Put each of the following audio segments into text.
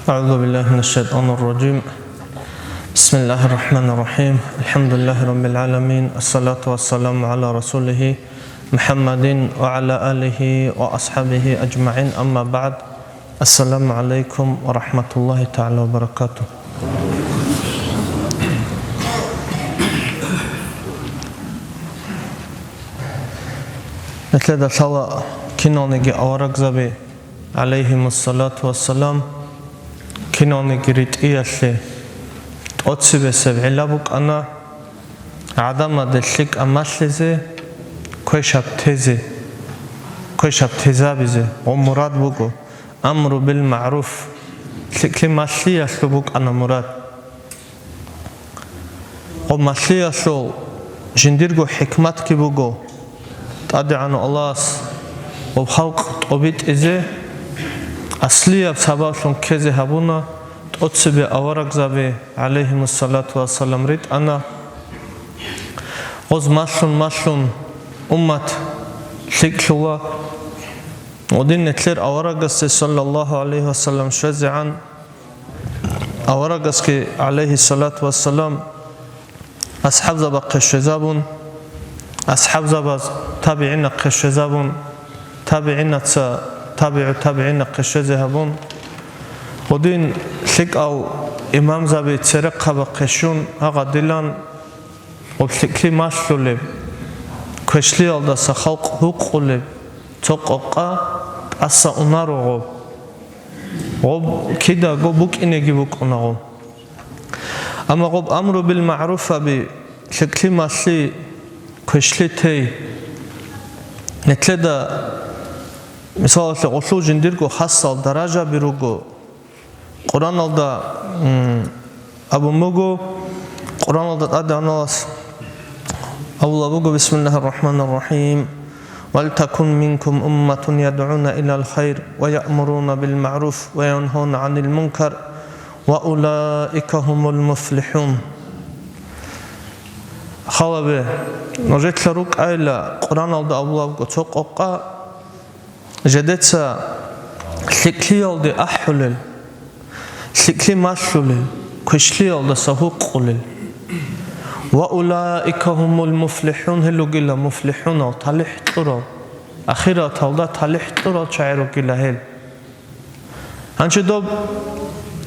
أعوذ بالله من الشيطان الرجيم. بسم الله الرحمن الرحيم. الحمد لله رب العالمين. الصلاة والسلام على رسوله محمد وعلى آله وأصحابه أجمعين. أما بعد، السلام عليكم ورحمة الله تعالى وبركاته. مثل صلاة كنوني أورق زبي عليهم الصلاة والسلام كنوني ريتئيالي أتصبسب علابك أنا عدم دلك أمثلزي كويشاب تزابزي ومراد بوكو أمر بالمعروف لكي مثلية سلوك أنا مراد ومثلية سلو جنديرغو حكمتك بوكو تدعان الله وبخلق طبيت إزي أصلية بسبب كذي هبونا أتصبي أورق زبي عليهم الصلاة والسلام ريت أنا أوز ماشلون أمت شكلوا ودين نتلر أورق صلى الله عليه وسلم شوزي عن أورق عليه الصلاة والسلام أصحاب زبا قشزابون أصحاب زبا تابعين قشزابون تابعين قشزهبون ودين لك أو إمام زبي تسرق بقشون هذا دلان وبشكل ماشلولب كشلي على سخلق هقولب تققا أسا أنارو غب كده غبوك إنجي بوك أنارو أما غب أمر بالمعروف بشكل ماشلي كشلي تي نتلدا مثال أصول جنديركو حصل درجة بيروجو قرآن الله أبو مجو قرآن الله أدى ناس أول أبوه بسم الله الرحمن الرحيم ولتكن منكم أمة يدعون إلى الخير ويأمرون بالمعروف وينهون عن المنكر وأولئك هم المفلحون. خالبه نجت لروك أيلا قرآن الله أبوه تقوقا جدتها شكلي على أحلل شكلي ماشلل كشلي على سهوق قلل وأولئك هم المفلحون هلو جلا مفلحون أو تلح ترى أخيرا تلدا تلح ترى شعرو جلا هل هنش دوب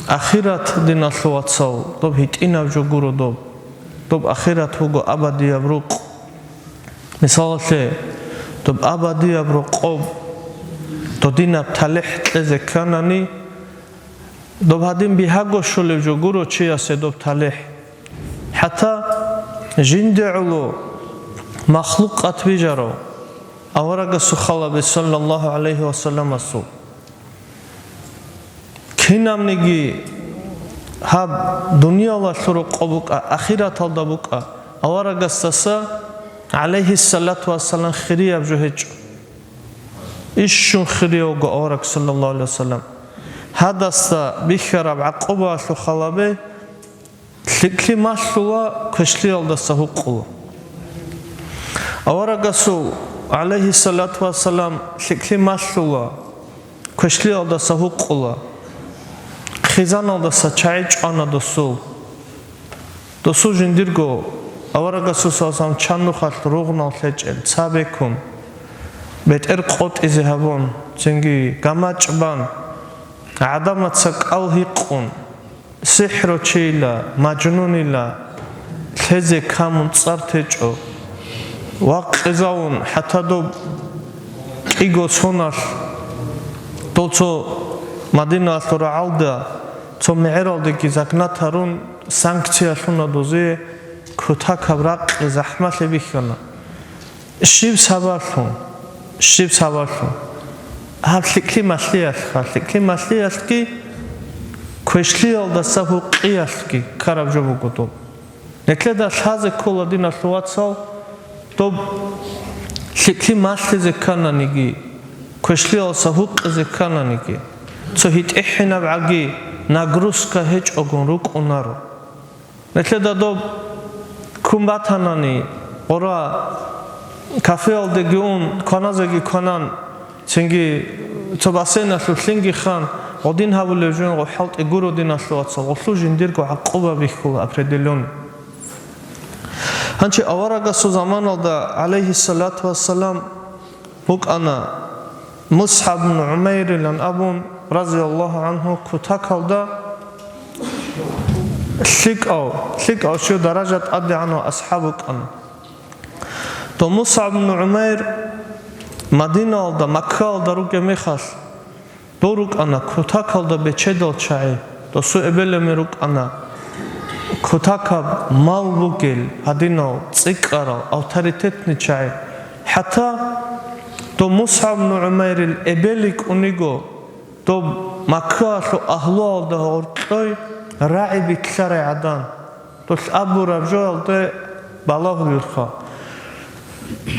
أخيرا دينا سوات سو دوب هيتينا بجورو دوب أخيرا توجو أبدي أبروق مثال شيء دوب أبدي أبروق دودينا تلح تزكانني دوب هادين بيهاجو شولي جورو شيء سدوب تلح حتى جندعلو مخلوقات بيجرو أورق السخالة صلى الله عليه وسلم السو كينام نيجي هاب دنيا الله شروق أبوك آخرة الدبوك أورق السسا عليه الصلاة والسلام خيرية بجهج إيشون خيرية أورق صلى الله عليه وسلم هذا السا بيخرب عقبة السخالة شكلي ماشلوا كشلي على سهوقه أورجسو عليه الصلاة والسلام شكلي ماشلوا كشلي على سهوقه خزانة على سچايج أنا دوسو جنديرغو أورجسو سام چانو خالت روغنا لجل سابكم بيتر قط إزهابون زنجي جماعبان عدمت سك أوهيقون سحر چيلا مجنونيلا خزي كامون صارتجو واقزاون حتى دو ايغو سوناش توتو مدينة سورعالدا تو معرالدي كي زاكناتارون سانكتيا شونا دوزي كوتا كبراق زحمة بيخنا شيب ساباشون هل شكلي مسلياش كي كوشلي على سهو قياسكي كارب جبو كتب نتلدا شازة كولا دينا شواتسال طب شكلي ماشلي زكانا نيجي كوشلي على سهو زكانا نيجي تو هيت إحنا بعجي نغروسكا هيج أغن روك أنارو نتلدا دوب كومباتاناني ورا كافيال دجون كنازجي كنان چنگی تو بسیار نشود لینگی خان один хавулежун гохалт игуро динаслуаца голлу жиндирго аққуба бихул определен. Ханчи аварагасу заманалда алейхиссалату вассалам букана Мус'аб ибн Умайр илан абун разияллаху анху кутакалда ثقة شو درجة أدي عنه أصحابك أنا. تو مصعب بن عمير مدينة alda مكة alda روكي ميخاس دوروك أنا كتاك alda بچدل شاي تو سو إبل ميروك أنا كتاك مال بوكيل هدينو تسكرا أوتوريتت نشاي حتى تو مصعب بن عمير الإبلك أنيجو تو مكة شو أهلو alda هورتوي راعي بكسر عدان توس أبو رجال ده بالله يرخى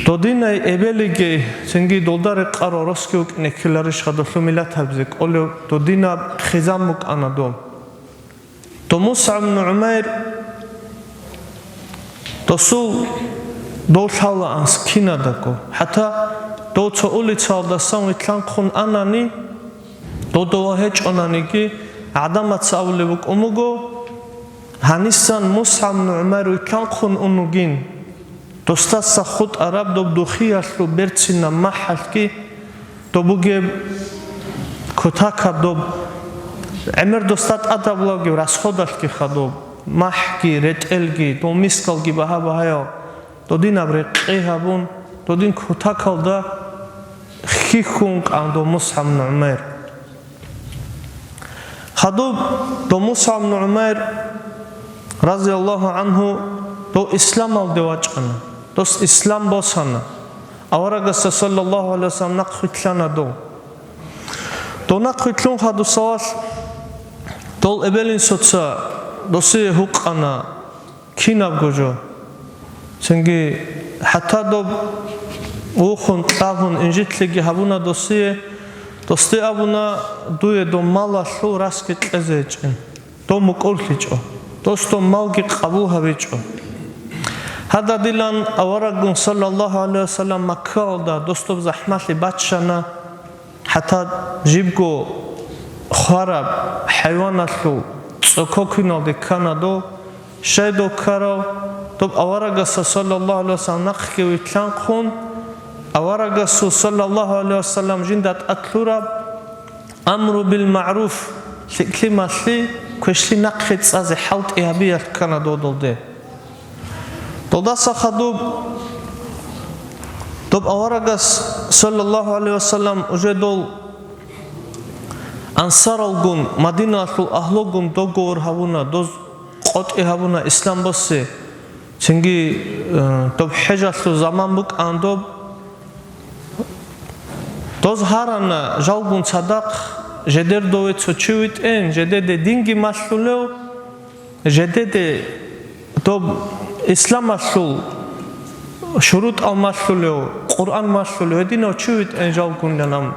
تودينا إبليجي سنجي دولار قرار راسكوك نكلارش خدو سميلات هبزك أولو تودينا خزامك أنا دوم تو مصعب بن عمير توسو دول حالا أنس كينا دكو حتى دو تقولي تسال دستان ويتلان خون أناني دو هيج أنانيكي عدمت سأولبك أموجو هنيسان مصعب بن عمير وكان خون أنوجين دوستاس خود عرب دو دخيل لو برتسينا محلكي دو بوجي كتاكا دو عمر دوستات أدب لاجي راسخودش كي خدو محكي رتلجي دو مسكالجي بها بهايو دو دين أبرقيها بون دو دين كتاكا دا خيخونك عندو مصعب بن عمير خدوب دو مصعب بن عمير رضي الله عنه دو إسلام الدواجنا دوس إسلام بوسنا أورغس صلى الله عليه وسلم نقختلنا دو نقختلون خدو سواس دول إبلين سوتسا دوسي حقنا كيناب جوجو سنجي حتى دو وخون تلاهون إنجتلجي هبونا دوستي أبونا دوية دو مالا شو راسكت لزيجن دو مقولتجو دوستو مالكي قبوها بيجو هذا دلان أورغون صلى الله عليه وسلم مكة دا دوستو بزحمات باتشانا حتى جيبكو خراب حيوانات لو تسوكوكينو دي كانادو شايدو كارو دوب أورغس صلى الله عليه وسلم نقكي ويتلان خون أورغس صلى الله عليه وسلم جندات أتلورا أمر بالمعروف لكلمة لي كوشلي نقخت سازي حوت إيابية كانادو دولدي دولدا سخدوب دوب أورغس صلى الله عليه وسلم أجدول أنصار الغون مدينة الأهلوغون دوغور هاونا دوز قط إيهابونا إسلام بسي سنجي دوب حجة زمان بك أندوب دوز هارانا جالغون صدق جدر دويت سوچويت إن جدر دي دينجي مسلولو جدر دي دوب إسلام مسلول شروط المسلولو قرآن مسلولو هدينا چويت إن جالغون لنام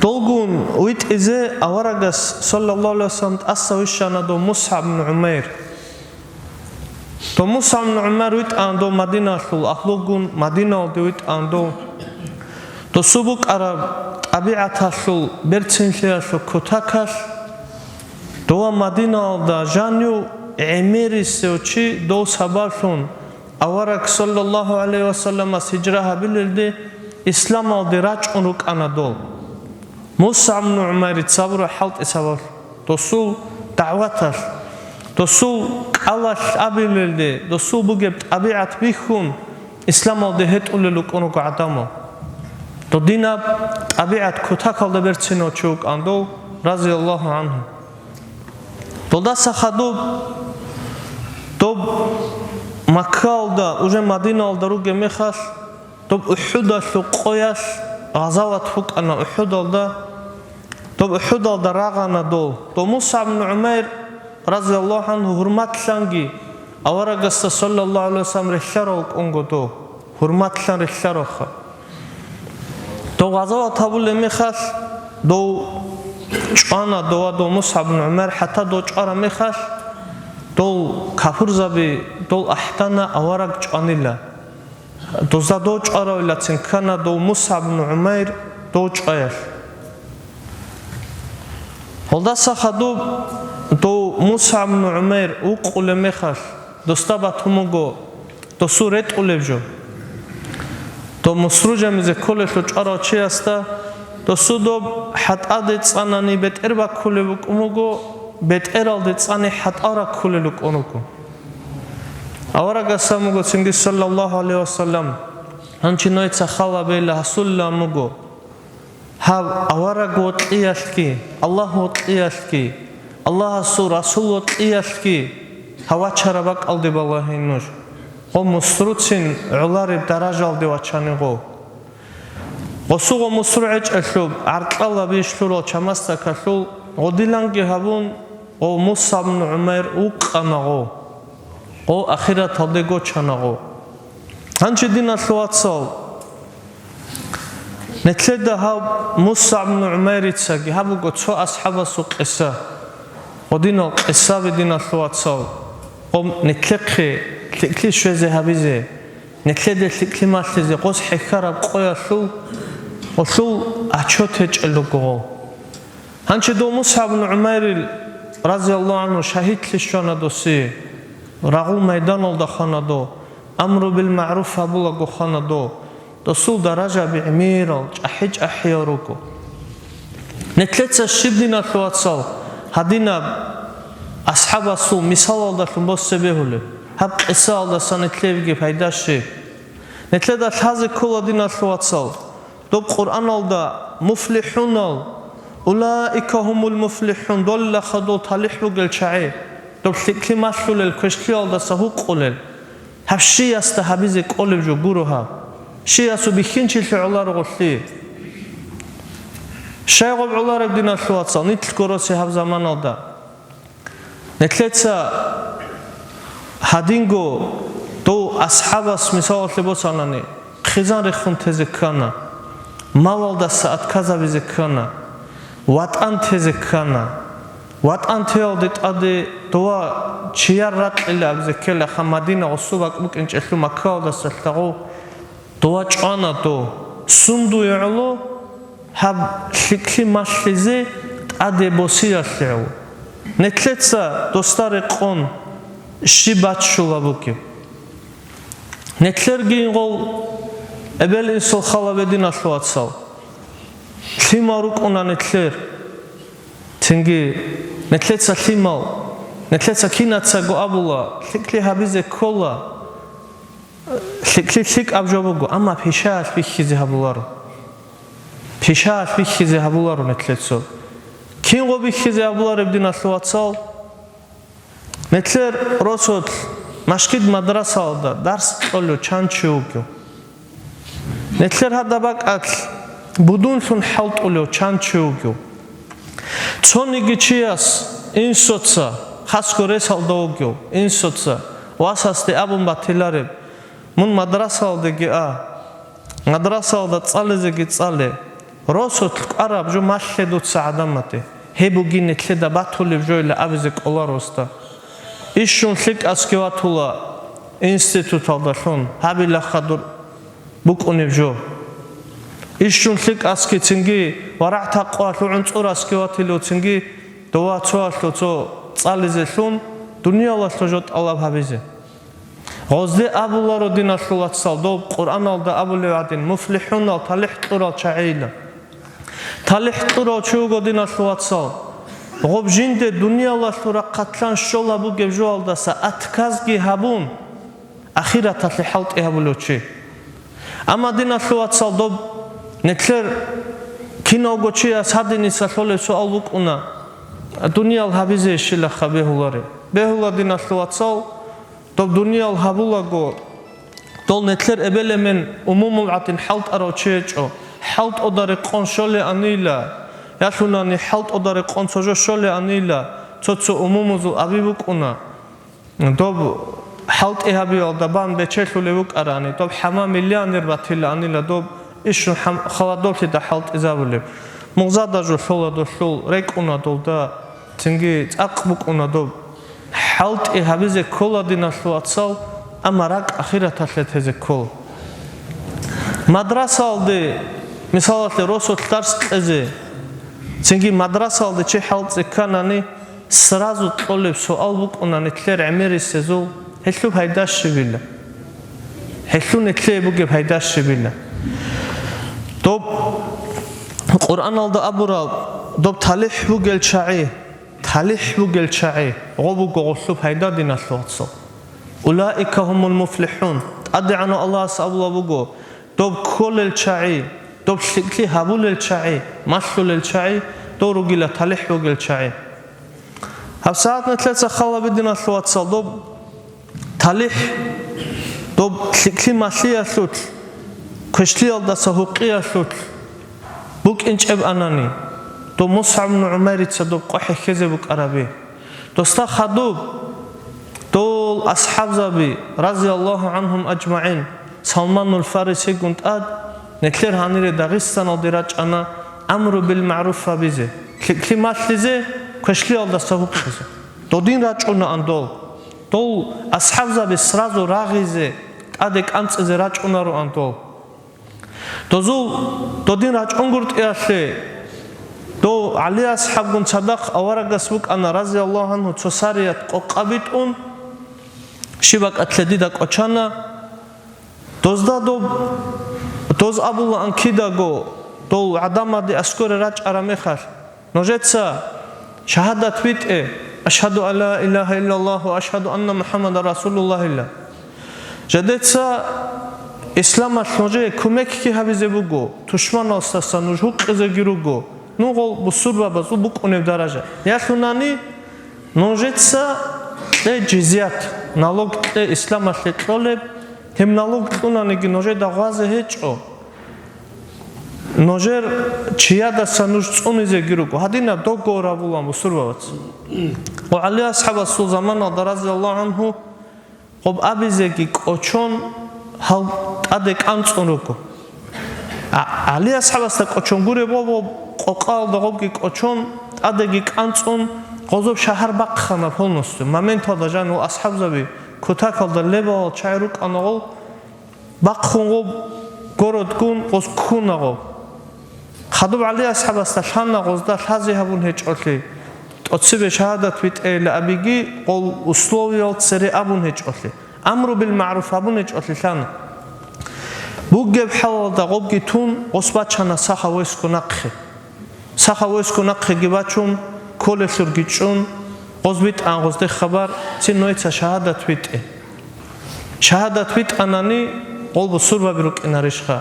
دولغون ويت إزي أورغس صلى الله عليه وسلم أسويشانا دو مصعب بن عمير دو مصعب بن عمير ويت أندو مدينة الأخلوغون مدينة ويت أندو دو سبوك عرب طبيعة الشل برتنشي الشل كتاكش دو مدينة دا جانيو عميري سيوچي دو سباشون أورغ صلى الله عليه وسلم سجرها باللدي إسلام الدي راج أنوك أندول مصعب بن عمير تصبر حلت إسابر دوسو دعوتش دوسو قلاش أبيللدي دوسو بجبت أبيعت بيخون إسلام الدي هت أوللوك أنوك عدامو دو دينا أبيعت كتاك الدي برتسينو چوك أندو رضي الله عنه دو داسا خدوب دوب مكة الدا وجه مدينة الدا روغي ميخاش دوب أحودا شو قوياش غزوات فوق أنا أحد الدا طب أحد الدا راغنا دول تو مصعب بن عمير رضي الله عنه حرمات لانجي أورغس صلى الله عليه وسلم رشاروك أنغو دو حرمات لان رشاروخ تو غزوات هبول ميخاش دو چانا دو مصعب بن عمير حتى دو چارا ميخاش دو كافر زبي دو أحتانا أورغ چانيلا دوزا دو چارا ولاتين كان دو مصعب بن عمير دو چايش Holda saxadu do Mus'ab ibn Umayr uqule mexal dostaba tumugo do suret ulebjo do musrujamize kolesho ჭარა ჩიასდა do sudo hatade tsanani beterba kulebu kumugo beteralde tsani hatara kulelu konuko awara gasamugo singi sallallahu alaihi wasallam anchinoy tsakhala bela hasulla mugo ha awara gotliashki Allah gotliashki Allah su rasul gotliashki hawa charabak alde ballahinush o musrutsin ularib darajalde wachanigo Osugo musru'ech ashub arqalla bishuro chamasta kashul odilangi habun o Mus'ab ibn Umayr uqanago o akhirat hadego chanago hanchi dina suatsal netleda hab Mus'ab ibn Umayr itsagi habugo tso ashaba su qissa odino qissa bedina suatsal o netlekhe tlikli shweze habize netlede tlikli maslize qos hikara qoyashu Osul achote çelugo. Hançe do Mus'ab ibn Umayr raziyallahu anhu şahit lişana dosi. Rağul meydan olda xanado. Amru bil ma'ruf abulago xanado. Dosul daraja bi emiral çahic ahyarugo. Netletsa şibdina tuatsal. Hadina ashaba su misal alda tumbos sebehule. Hab qissa alda sanetlevge paydaşı. Netleda taze koladina tuatsal. Dob Qur'an alda muflihun al ulaika humul muflihun dolla khadul talihlu gel cha'i dob klimasul el kashki alda sahu qolel habshi asta habize qolel jo guruha shiyasu bikhinchi ular qolli shaygob ular abdina suatsa nitl korosi hab zaman alda netletsa hadingo do ashabas misal lebosanani khizan rekhun tezekana Malalda saat kazabize kana, watan teze kana, watan tealdit ade doa chiyarrat ila abzekela hamadina osubak mukin chehlu makalda saltago doa chana do sundu yalo hab shikli mashlize ade bosia sheu netletsa dostare qon shibat shulabuki netlergin gol Ebel insul xalabedin asluatsal. Limaruk ona netler. Tingi netletsa limal. Netletsa kinatsa go abula. Likli habize kola. Lik abjobugo. Ama pishaat bihizi habularu. Pishaat bihizi habularu netletso. Kin go bihizi habularu ebdin asluatsal. Netler rosot mashkid madrasalda dars qollu chanchiugyo. Netler hadabak at budun sun halt olo chanchugyo Tsoni gichias insotsa khaskores aldogyo insotsa wasas de abun batilareb mun madrasaldagi madrasalda tsalezegi tsale rosot arab jo mashledut saadamate hebugi netleda batulib joyle abize qolarosta ishun lik askevatula institutalda shon habila khadur Bukunevjo. Ishun lik aski tingi warata qawlu untsur aski watilo tingi doa tsoaslo tso tsalize shun dunya laslo jot Allah habize. Gozde abularo dinaslo watsal do Qur'an alda abule adin muflihun al talih tura chaila. Talih tura chugo dinaslo watsal. Gob jinde dunya laslo raqatlan shola bu gevjo alda sa atkazgi habun akhirat halt ehabulochi. Ama dina suatsal dob netler kino gochia sadini sasole so aluk una dunyal habize shila khabehulare behula dina suatsal dob dunyal habulago dol netler ebelemen umumul atin halt arochecho halt odare qonshole anila yasunani halt odare qonsojo shole anila tsotso umumuzul abibuk una dob halt ehabi alda ban beçelulevuk arani dob hama milyoner batila anila dob ishun khaladolti da halt izabule mugzada jo shola do shol rekuna dolda tingi aqbuk una dob halt ehabize koladina suatsal amarak akhirat atleteze kol madrasa aldı misalatli rosot dars qeze Цинги мадрасалды че халци канани сразу толеб суал букунани тлер амери сезул хеллу хайдаш шивилла. Хеллу нетле буге хайдаш шивилла. Доб Qur'an aldı abura dob talih bugel ça'i gobu goğuslu hayda dinasluatso ulaika humul muflihun ad'ana Allah sabla bugo dob kolel ça'i dob şikli habulel ça'i maslulel ça'i doğru gila talih bugel ça'i hafsaat netletsa khalla bidinasluatso dob talih dob şikli masliyaslut kışli alda sahuqiyaslut Buk inçeb anani, do Mus'ab ibn Umayr itsa do qohi kheze buk arabi. Dosta khadub, do ashab zabi, raziyallahu anhum ajma'in, Salmanul Farisi gunt ad, netler hanire Dagestan aldiraç ana, amru bil ma'ruf fabize. Klimatlize, kışli alda savuk kheze. Do din raç ona andol. Do ashab zabi srazo ragize, adek antsize raç ona ro andol. Dozu dodin raç ongurt yashe do Ali ashabgun sadaq awaragas buk ana raziyallahu anhu tsosariyat qoqabitun shibak atledi da qochana dozda doz abullah ankida go do adamadi askore raç aramekhar nojetsa shahadat bit ashhadu an la ilaha illallah wa ashhadu anna muhammadar rasulullah illa jadetsa İslam aslında kömek ki habize bugo, düşman olsa nujuk kızı girugo, nuğol bu surba bazu bu konuda daraja. Ya sunani nojetsa de cizyat, nalog de İslam aslında hem nalog sunani ki noje da gazı hiç o. Nojer çiya da sanuj omize girugo. Hadina dogo rabulan bu surba baz. O Ali ashab sul zaman radiyallahu anhu ob abize ki koçon hal adek antsonruko Ali ashabasta qochongure bobo qoqal dogogi qochon adegi antson qozob shahar baqxama polnostu momento da jan o ashabzabi kotakalda lebo chayruk anogol baqxongo gorodgun qos kunago khadub Ali ashabasta shanna qozda hazihabun hechotli totsibe shahadat bit el abigi qol usloviyot seri abun hechotli amru bil ma'ruf abun hechotli shan Bu geb halda qobgi tun qosbachana saxawes kunaqxe gibachun kolesur gichun qozbit angozde xabar sinoitsa shahadat bit anani qolbu surba biruk inarishxa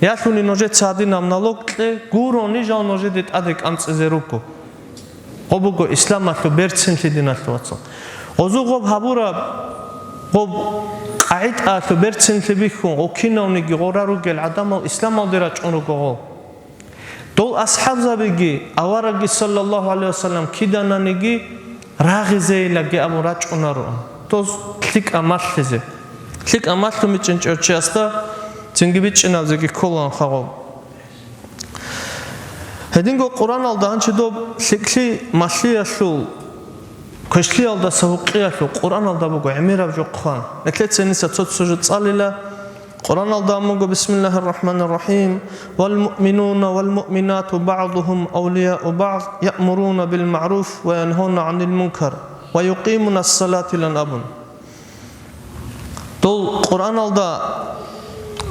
yasuni nojet sadi namnalokle guroni jan nojet adek antzeruko qobugo islamatlo bertsinli dinatloatso ozu qob habura qob قاعد أتبرتن تبيكون وكينوني جورارو جل عدم الإسلام أدرج أنوكو دول أصحاب زبيجي أوارجي صلى الله عليه وسلم كده نيجي راغزي لجي أمورج أنارو توز كليك أمثلزه كليك أمثل ميتشن تشرشاستا تنجبيتش نازجي كلان خاو هدينغو قرآن الدهان شدو شكلي ماشية شو Köşkli alda savuqiyatlu Qur'an alda bugo emirab joqxan netlet senisa tot sujud salila Qur'an alda mugo bismillahirrahmanirrahim wal mu'minuna wal mu'minatu ba'duhum awliya'u ba'd ya'muruna bil ma'ruf wa yanhauna 'anil munkar wa yuqimuna as-salata lan abun Dol Qur'an alda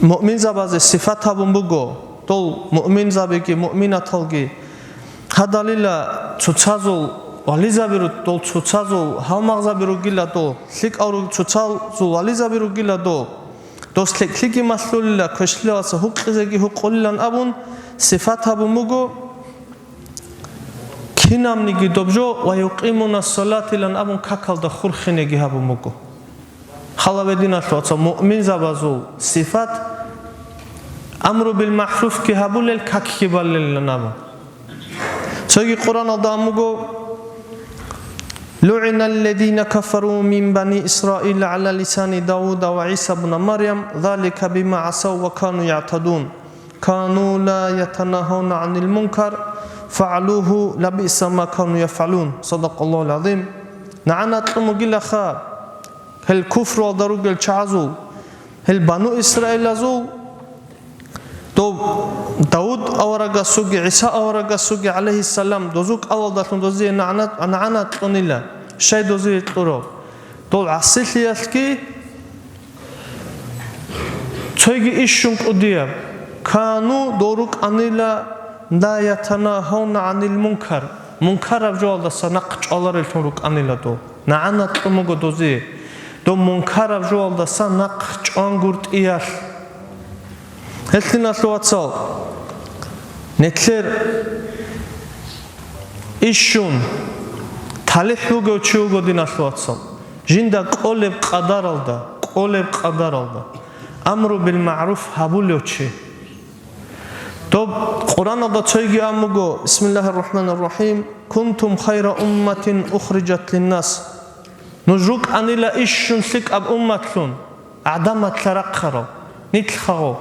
mu'min zabaze sifat habun bugo dol mu'min zabeki mu'minat halgi hadalila tutsazul Alizabiru dol tsutsazo halmagzabiru gila do slik auru tsutsazo alizabiru gila do dos kliki maslulila köşli asa huqqizegi huqqullan abun sifat habu mugo kinamni gidobjo wa yuqimuna as-salati lan abun kakalda khurkhinegi habu mugo khalabedina shotsa mu'min zabazo sifat amru bil ma'ruf ki habulel kakki ballel nabu sogi Qur'an alda mugo لعن الذين كفروا من بني إسرائيل على لسان داود وعيسى بن مريم ذلك بما عصوا وكانوا يعتدون كانوا لا يتناهون عن المنكر فعلوه لبئس ما كانوا يفعلون صدق الله العظيم نعنات المجيل خاب هل كفر ودروج الشعزو هل بنو إسرائيل زو То Дауд аварагасуги, Иса аварагасуги алейхиссалам дозук авалдатун дози ананат тонила, шай дози туро. То асилиялки цойги ишшун кудия, кану дорук анила لا يتناهون عن المنكر منكر أبجول دسنا قشالر الفروق أنيلا دو نعنا تموجو دوزي دو منكر أبجول دسنا قشانغورت إيال هلتنا سواتسال نتلر إيشون تالحوجو تشوجو دينا سواتسال جندا قلب قدر الله قلب قدر الله أمر بالمعروف هبولوشي طب قرآن دا تشيجي أمغو بسم الله الرحمن الرحيم كنتم خير أمة أخرجت للناس نجوك أني لا إيشون سيك أب أمتلون أعدامت لرقرو نتلخو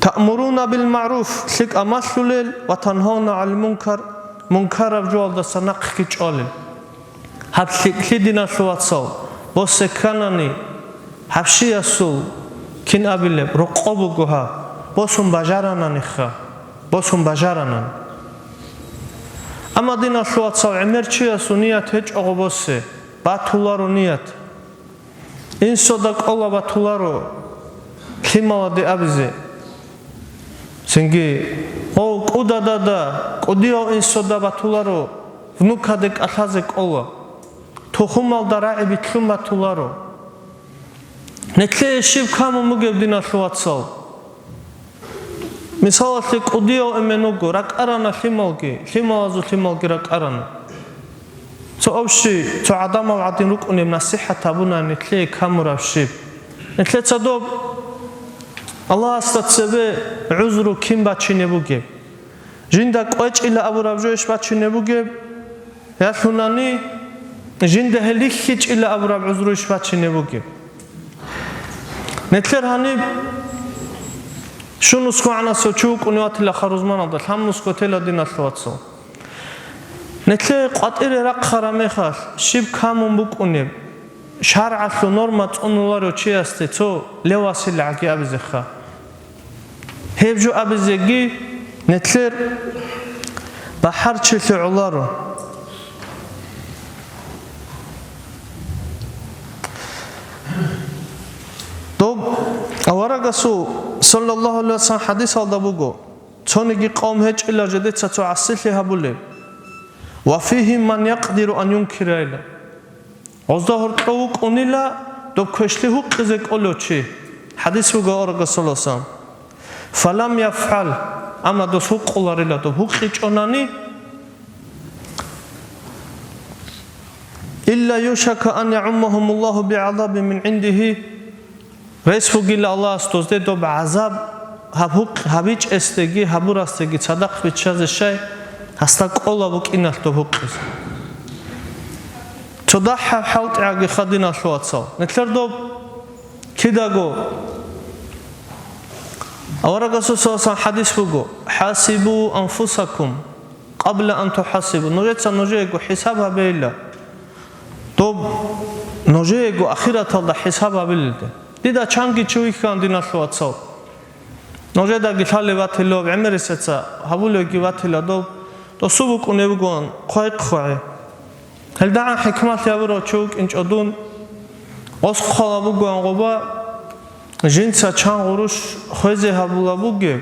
تأمرون بالمعروف سيك أمسلول وتنهون على المنكر منكر بجوال دا سنق كيجالل هب سيك لدينا سواتسو بوسي كاناني هبشي يسول كين أبيلب رقابو جوها بوسم بجارنا نخا بوسم بجارنا أما دينا شوات سو عمرشيا سنيات هج أغبوسه باتولارو نيات إن صدق الله باتولارو كيما ودي أبزي سنجي أو كودا دادا كوديو إن صدق باتولارو فنوكادك أخازك الله تخمال دراعي بتلوم باتولارو نتلي شيب كامو مجيب دينا شوات سو مثال كوديو إمنوجو رك أرانا ثمالجي رك أرانا تو أوشي تو عدم وعدين ركوني من الصحة تابونا نتلي كامورا شيب نتلي تصدق الله استتسبه عذرو كم باتشيني بوجيب جندك وجه إلى أبو ربجوش باتشيني بوجيب يا ثناني جنده هليكيج إلى أبو رب عذروش باتشيني بوجيب نتلي هني شو نسخة عنا سوتشوك ونوات إلى خروزمان عبد هم نسخة تلا دينا ثواتسو نتلاقي قطير رق خراميخاش شيب كامون بوك ونيب شرع في نورمات أنولارو شيء استيتو لواسيل عكي أبزخا هيبجو أبزيجي نتلر بحر شيء علارو طب أورجسو صلى الله عليه وسلم حديث هذا بقول تونجي قوم هج إلا جديد ستعسله هبله وفيهم من يقدر أن ينكر إلى وظهر طوق أنيلا دب كشله قزق أولوشي حديث بقول أورجس صلى الله عليه وسلم فلم يفعل أما دسوق الله إلا دب هقيج أناني إلا يشك أن يعمهم الله بعذاب من عنده رئيس فوقيل الله استوزده دو بعذاب هبيج استگی هبور استگی صدق بچاز شای هستق الله بك إنه دو بقيز تضح حوت عقي خدنا شوات صو نكتر دو كده جو أورق الرسول حديث فوقه حاسبوا أنفسكم قبل أن تحاسبوا نجيكو حسابها بالله دو نجيكو أخيرا الله حسابها بالله ديدا چانگي چوي كان دينا شواتسو نوجدا گيثالي واتلو عمرسيتسا هبولو گي واتلا دو سوبك ونيبغون قايق خوي هل دعا حكمات يابرو چوك انچ ادون اوس خلابوگون غوبا جنسا چان غروش خوزي هبولا بوگي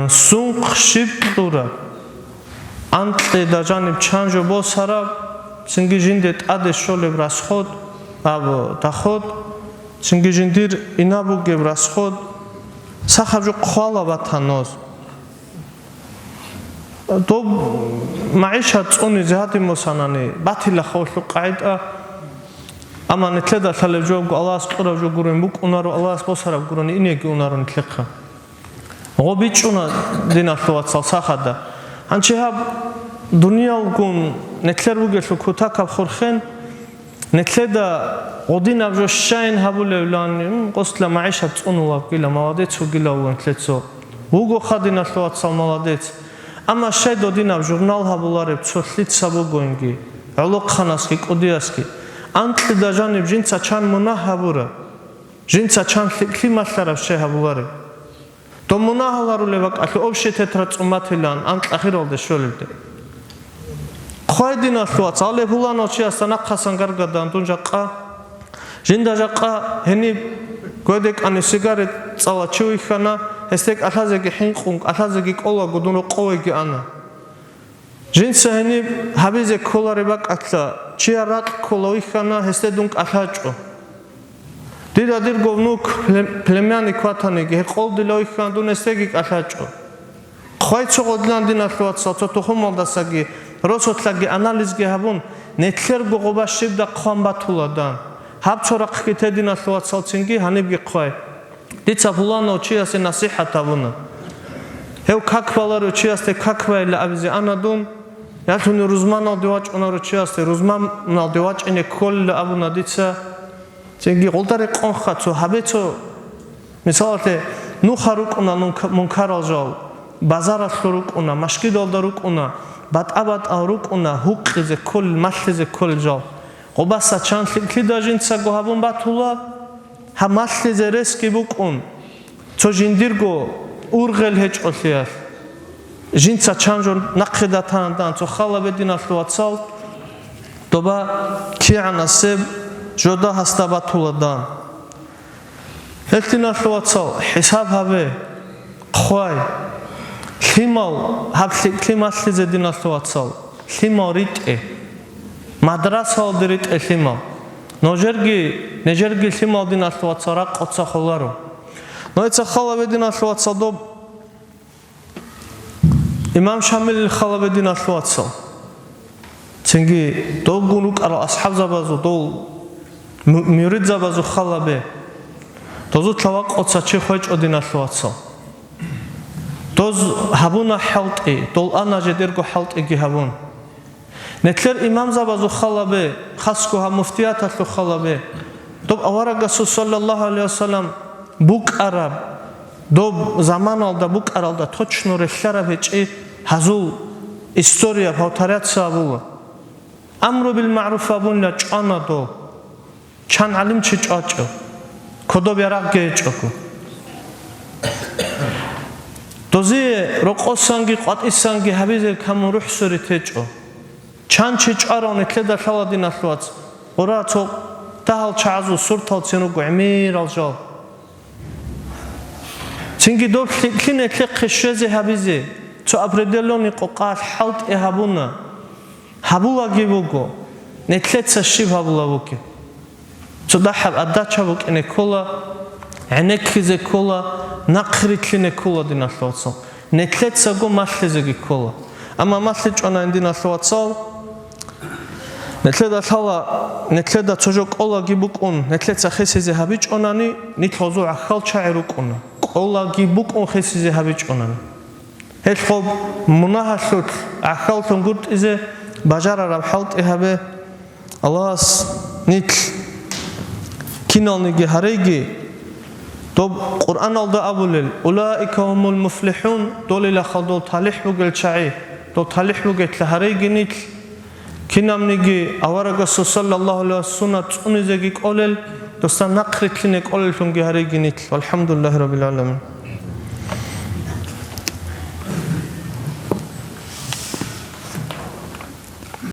سونق شيب دورا انت دا جانب چانجو بو سارا سنگي جندت اد شول براسخود ابو تاخود سنگي جندير انابو گبراسخود سخرجو قوالا باتانوز دو معيشة توني زهاتي موساناني باتيلا خوشو قاعدة أما نتلدا ثالجوب الله سبحانه جو قرن بوك أنارو الله سبحانه قرن إنيك أنارو نتلقى غبيش أنا دينا ثوات سالساخدا هنشي هاب دنيا وكون نتلر بوجل شو كوتاك بخورخين نتلدا غدينا بجو شاين هابو لولان قصلا معيشة تونو وقيلا مولاديت وقيلا ونتلتسو وغو خدينا ثوات سال مولاديت أما الشيء دودينا بجورنال هابولاري بتسوثليت سابو غوينجي علوق خاناسكي قدياسكي أنت دجانب جنسا چان مناه هابورا ჟინცა ჩანხლი მასლარა შეჰაბულარი დო მონაჰალარულება კალო ობშეთეთრა წუმათილან ან ყახირალდე შოლებდე ხვაიდინასლუა ძალებულანო შეასანა ხასან გარგადან დუნჯაყა ჟინდაჟაყა ჰენი გოდეკანი სიგარეტ წავა ჩუიხანა ესტე ყახაზეგი ჰინყუნ ყახაზეგი ყოლა გუდუნო ყოვეგი ანა ჟინცა ჰენი ჰაბიზე ქოლარება ყახლა ჩიარაკ ქოლოიხანა ესტე დუნ ყახაჭო დიდადირ გოვნუკ პლემიანი ქვათანეგი ყოლდილოიხან დუნ ესტეგი ყახაჭო ხვაიცოღოდლანდინასლუა ცოტოხომალდასაგი როსოთლაგი ანალიზგი ჰაბუნ ნეთლერ გოღობაშიბდა ყვამბათულადან ჰაბცორაყი თედინასლუა ცალცინგი ჰანიბგი ყვაი დიცა ფულანო ჩიასე ნასიჰატავუნა ჰევ ქაქვალარო ჩიასე ქაქვალა აბიზე ანადუნ یاتونی روزمان دیواج اونا رو چی هسته روزمان دیواج اینه کل ابونا دیتسا چنگی قلدر قان خطو هبیتو مثالت نو خروق اونا منکر آجال بازار خروق اونا مشکی دالداروق اونا بعد ابد آروق اونا حقیز کل مشلیز کل جال قباسا چند کی داجین سا گوهبون باتولا هم مشلیز رسکی بک اون تو جندیرگو اورغل هیچ اصلیه ჟინცა ჩანჯონ ნაყედათან და ცო ხალაბედინასლუაცალ დობა ქიანასებ ჟოდა ჰასტაბათულადან ეხტინასლუაცალ ჰესაბავე ხვაი ხიმალ ჰაბლი ქიმასლიზე დინასლუაცალ ხიმორიტე მადრასალ დირიტე ხიმალ ნეჟერგი ხიმალ დინასლუაცალ რა ყოცა ხოლარო ნოეცა ხალაბედინასლუაცალ დო İmam Şamil Xalabedin Asluatsal. Çünkü doğgunuk ara ashab zabazu doğ mürid zabazu Xalabe. Dozu tlavak otsaçı xoç odin Asluatsal. Doz habuna halti dol anaje dergo halti gi habun. Netler imam zabazu Xalabe xasku ha muftiyat aslu Xalabe. Dob avara Rasul sallallahu aleyhi ve sellem buk arab do zaman alda bu aralda точно решара вечи hazul история повторяться было амру бил ма'руф абун ла чана до чан алим чи чачо кодо бярак гечоку дози роқосанги қатисанги хабизе каму рухсури течо чан чи чарони кледа шаладин аслуац ора цо тахал чазу суртал цену гумир алжал Çünkü do kline kışeze habize to определённый qoqal halt ehabuna habula gibugo netletsa shiv habula buke to dahab adacha buk ene kola enekize kola naqri kline kola dinaslotsal netletsa go mashleze gi kola ama maslich ona dinaslotsal netleda sala netleda çocuk ola gibukun netletsa kheseze habich onani nitlozu akhal chairukuna Ola gibuk on khesize habich onan. Hech khob munahasut akhal tungurt ize bajara rab halt ehabe Allahs nit kinalnigi haregi dob Qur'an alda abulil ulaika humul muflihun dolila khadol talih bugel cha'i do talih buget haregi nit kinamnigi awaraga sallallahu alaihi wasallam unizegi qolel dostan naqri klinik qolel tungi haregi nit walhamdulillahi rabbil alamin